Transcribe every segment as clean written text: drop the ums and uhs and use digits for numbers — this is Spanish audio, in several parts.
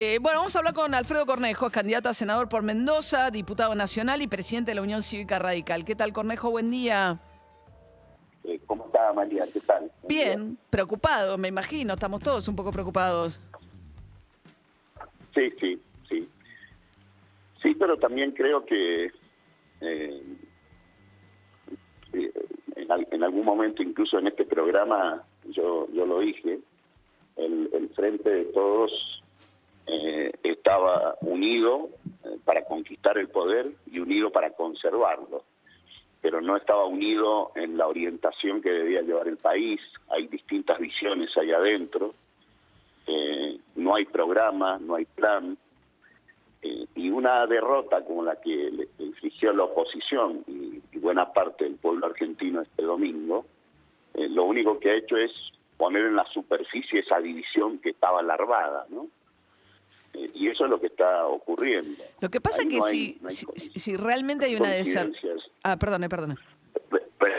Bueno, vamos a hablar con Alfredo Cornejo, es candidato a senador por Mendoza, diputado nacional y presidente de la Unión Cívica Radical. ¿Qué tal, Cornejo? Buen día. ¿Cómo está, María? ¿Qué tal? Buen día. Bien, preocupado, me imagino. Estamos todos un poco preocupados. Sí, sí, sí. Sí, pero también creo que en algún momento, incluso en este programa, yo lo dije, el Frente de Todos estaba unido para conquistar el poder y unido para conservarlo, pero no estaba unido en la orientación que debía llevar el país. Hay distintas visiones ahí adentro, no hay programa, no hay plan, y una derrota como la que le infligió la oposición y buena parte del pueblo argentino este domingo, lo único que ha hecho es poner en la superficie esa división que estaba larvada, ¿no? Y eso es lo que está ocurriendo. Lo que pasa es que si realmente hay una perdone.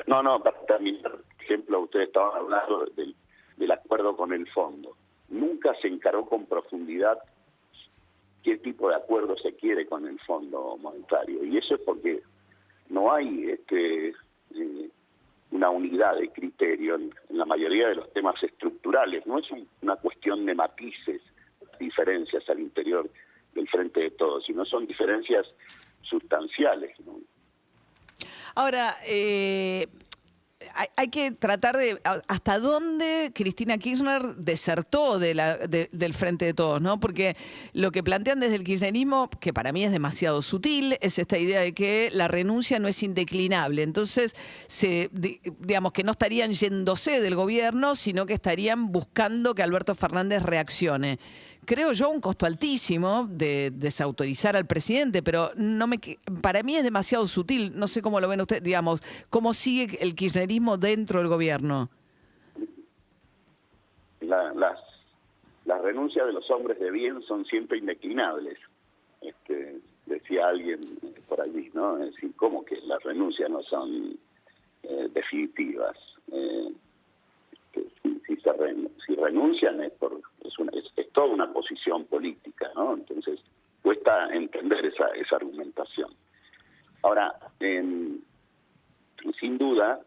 No, para terminar, por ejemplo, ustedes estaban hablando del acuerdo con el fondo. Nunca se encaró con profundidad qué tipo de acuerdo se quiere con el Fondo Monetario. Y eso es porque no hay una unidad de criterio en la mayoría de los temas estructurales. No es una cuestión de matices, diferencias al interior del Frente de Todos, sino son diferencias sustanciales, ¿no? Ahora, hay que tratar de hasta dónde Cristina Kirchner desertó del Frente de Todos, ¿no? Porque lo que plantean desde el kirchnerismo, que para mí es demasiado sutil, es esta idea de que la renuncia no es indeclinable. Entonces, digamos que no estarían yéndose del gobierno, sino que estarían buscando que Alberto Fernández reaccione. Creo yo un costo altísimo de desautorizar al presidente, pero para mí es demasiado sutil. No sé cómo lo ven ustedes, digamos, cómo sigue el kirchnerismo dentro del gobierno. Las renuncias de los hombres de bien son siempre indeclinables. Decía alguien por allí, ¿no? Es decir, ¿cómo que las renuncias no son definitivas? Si renuncian es toda una posición política, ¿no? Entonces cuesta entender esa argumentación. Ahora, sin duda,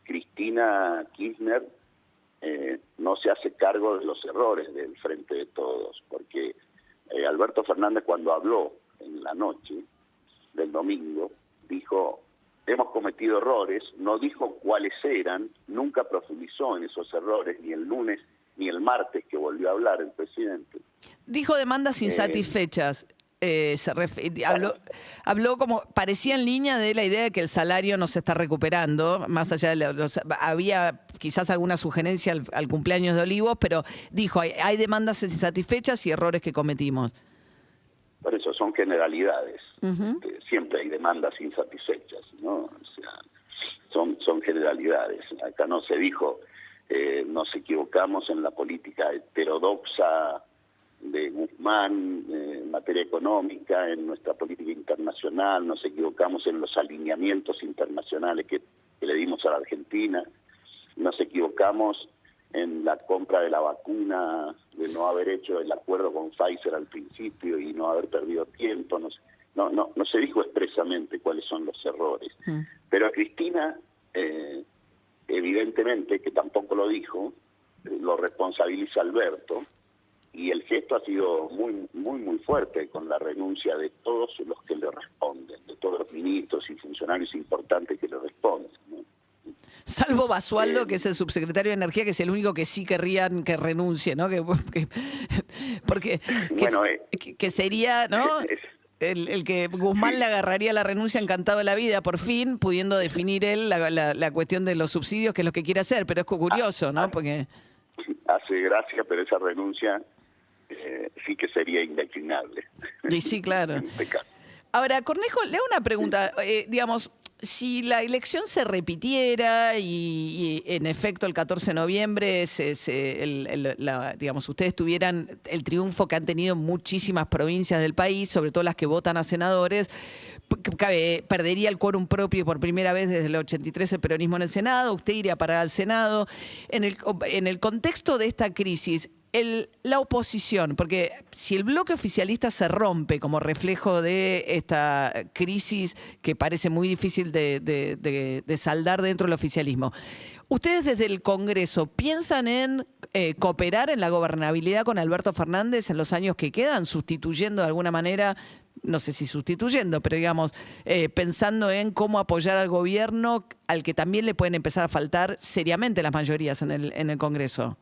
Cristina Kirchner no se hace cargo de los errores del Frente de Todos, porque Alberto Fernández, cuando habló en la noche del domingo, dijo: hemos cometido errores, no dijo cuáles eran, nunca profundizó en esos errores, ni el lunes ni el martes que volvió a hablar el presidente. Dijo demandas insatisfechas. Habló como, parecía en línea de la idea de que el salario no se está recuperando, más allá de había quizás alguna sugerencia al cumpleaños de Olivos, pero dijo, hay demandas insatisfechas y errores que cometimos. Por eso son generalidades. Siempre hay demandas insatisfechas, ¿no? O sea, son generalidades. Acá no se dijo, nos equivocamos en la política heterodoxa de Guzmán en materia económica, en nuestra política internacional, nos equivocamos en los alineamientos internacionales que le dimos a la Argentina, nos equivocamos en la compra de la vacuna, de no haber hecho el acuerdo con Pfizer al principio y no haber perdido tiempo. No se dijo expresamente cuáles son los errores. Pero a Cristina, evidentemente, que tampoco lo dijo, lo responsabiliza Alberto, y el gesto ha sido muy fuerte con la renuncia de todos los que le responden, de todos los ministros y funcionarios importantes que le responden, ¿no? Salvo Basualdo, que es el subsecretario de Energía, que es el único que sí querrían que renuncie, ¿no? Porque bueno, que sería, ¿no? El que Guzmán le agarraría la renuncia encantado de la vida, por fin, pudiendo definir él la cuestión de los subsidios, que es lo que quiere hacer. Pero es curioso, ¿no? Porque hace gracia, pero esa renuncia sí que sería indeclinable. Y sí, claro. En este caso. Ahora, Cornejo, le hago una pregunta. Digamos, si la elección se repitiera y en efecto el 14 de noviembre digamos, ustedes tuvieran el triunfo que han tenido en muchísimas provincias del país, sobre todo las que votan a senadores, perdería el quórum propio por primera vez desde el 83 el peronismo en el Senado, usted iría a parar al Senado. En el contexto de esta crisis, la oposición, porque si el bloque oficialista se rompe como reflejo de esta crisis que parece muy difícil de saldar dentro del oficialismo, ¿ustedes desde el Congreso piensan en cooperar en la gobernabilidad con Alberto Fernández en los años que quedan, sustituyendo de alguna manera, no sé si sustituyendo, pero digamos, pensando en cómo apoyar al gobierno, al que también le pueden empezar a faltar seriamente las mayorías en el Congreso?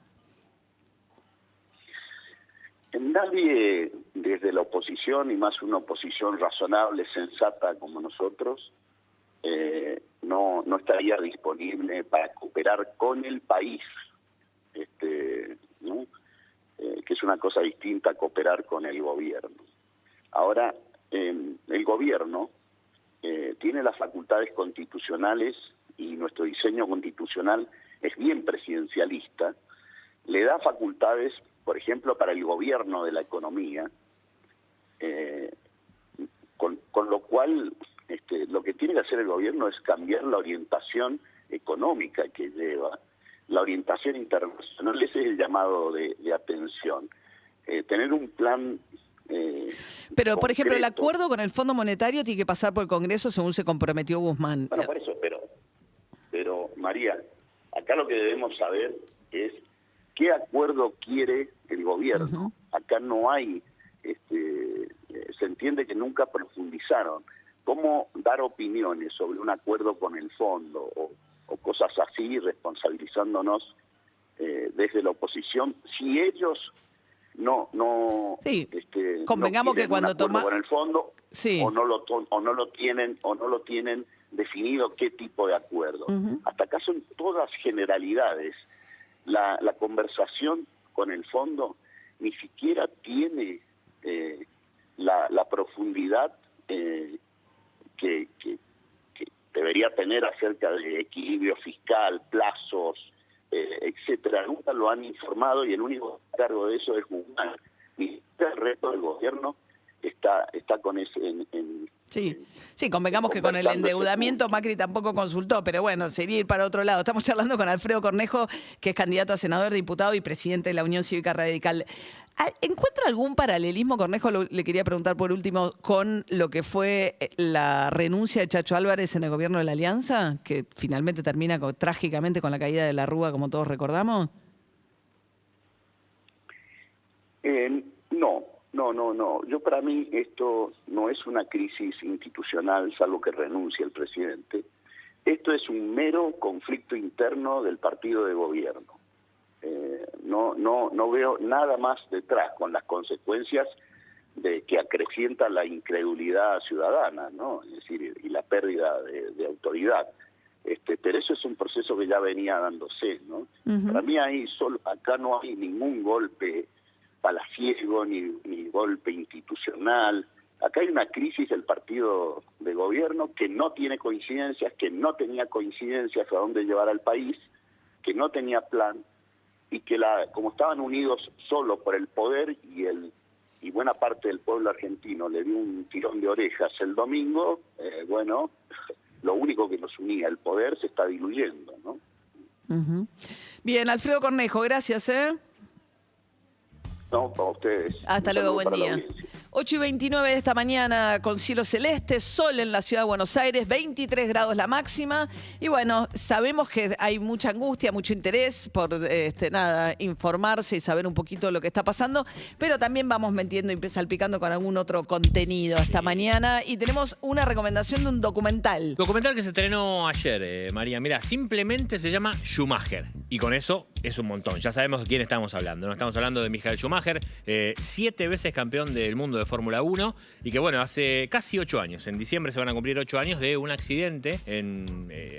Nadie desde la oposición, y más una oposición razonable, sensata como nosotros, no estaría disponible para cooperar con el país, ¿no? Que es una cosa distinta a cooperar con el gobierno. Ahora, el gobierno tiene las facultades constitucionales y nuestro diseño constitucional es bien presidencialista, le da facultades, por ejemplo, para el gobierno de la economía, con lo cual lo que tiene que hacer el gobierno es cambiar la orientación económica que lleva, la orientación internacional. Ese es el llamado de atención. Tener un plan pero, por ejemplo, el concreto. acuerdo con el Fondo Monetario tiene que pasar por el Congreso según se comprometió Guzmán. Bueno, por eso, pero María, acá lo que debemos saber es qué acuerdo quiere el gobierno. Acá no hay, se entiende que nunca profundizaron. ¿Cómo dar opiniones sobre un acuerdo con el fondo o cosas así, responsabilizándonos desde la oposición, si ellos no Sí, no convengamos que quieren cuando un acuerdo toma... con el fondo, Sí. o no lo tienen definido qué tipo de acuerdo? Hasta acá son todas generalidades. La conversación con el fondo ni siquiera tiene la profundidad que debería tener acerca de equilibrio fiscal, plazos, etcétera. Nunca lo han informado y el único cargo de eso es Guzmán. Y el resto del gobierno está con ese Sí, convengamos que con el endeudamiento Macri tampoco consultó, pero bueno, sería ir para otro lado. Estamos charlando con Alfredo Cornejo, que es candidato a senador, diputado y presidente de la Unión Cívica Radical. ¿Encuentra algún paralelismo, Cornejo, le quería preguntar por último, con lo que fue la renuncia de Chacho Álvarez en el gobierno de la Alianza, que finalmente termina trágicamente con la caída de la Rúa, como todos recordamos? No. Yo, para mí, esto no es una crisis institucional, salvo que renuncie el presidente. Esto es un mero conflicto interno del partido de gobierno. No veo nada más detrás, con las consecuencias de que acrecienta la incredulidad ciudadana, ¿no? Es decir, y la pérdida de autoridad. Pero eso es un proceso que ya venía dándose, ¿no? Para mí acá no hay ningún golpe palaciego ni golpe institucional. Acá hay una crisis del partido de gobierno que no tiene coincidencias, que no tenía coincidencias a dónde llevar al país, que no tenía plan, y que como estaban unidos solo por el poder y buena parte del pueblo argentino le dio un tirón de orejas el domingo, lo único que nos unía, el poder, se está diluyendo, ¿no? Bien, Alfredo Cornejo, gracias, No, para ustedes. Hasta luego, buen día. 8:29 de esta mañana con cielo celeste, sol en la ciudad de Buenos Aires, 23 grados la máxima. Y bueno, sabemos que hay mucha angustia, mucho interés por informarse y saber un poquito lo que está pasando, pero también vamos metiendo y salpicando con algún otro contenido esta mañana. Y tenemos una recomendación de un documental. Documental que se estrenó ayer, María. Mira, simplemente se llama Schumacher. Y con eso es un montón. Ya sabemos de quién estamos hablando, ¿no? Estamos hablando de Michael Schumacher, 7 veces campeón del mundo de Fórmula 1 y que, bueno, hace casi 8 años, en diciembre se van a cumplir 8 años de un accidente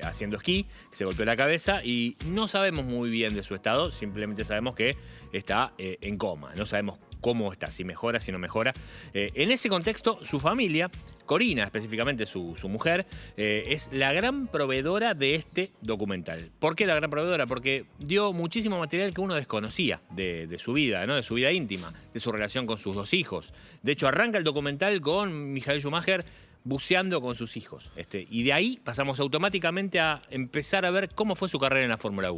haciendo esquí, que se golpeó la cabeza y no sabemos muy bien de su estado, simplemente sabemos que está en coma, no sabemos cómo está, si mejora, si no mejora. En ese contexto, su familia, Corina específicamente, su mujer, es la gran proveedora de este documental. ¿Por qué la gran proveedora? Porque dio muchísimo material que uno desconocía de su vida, ¿no? De su vida íntima, de su relación con sus 2 hijos. De hecho, arranca el documental con Michael Schumacher buceando con sus hijos. Y de ahí pasamos automáticamente a empezar a ver cómo fue su carrera en la Fórmula 1.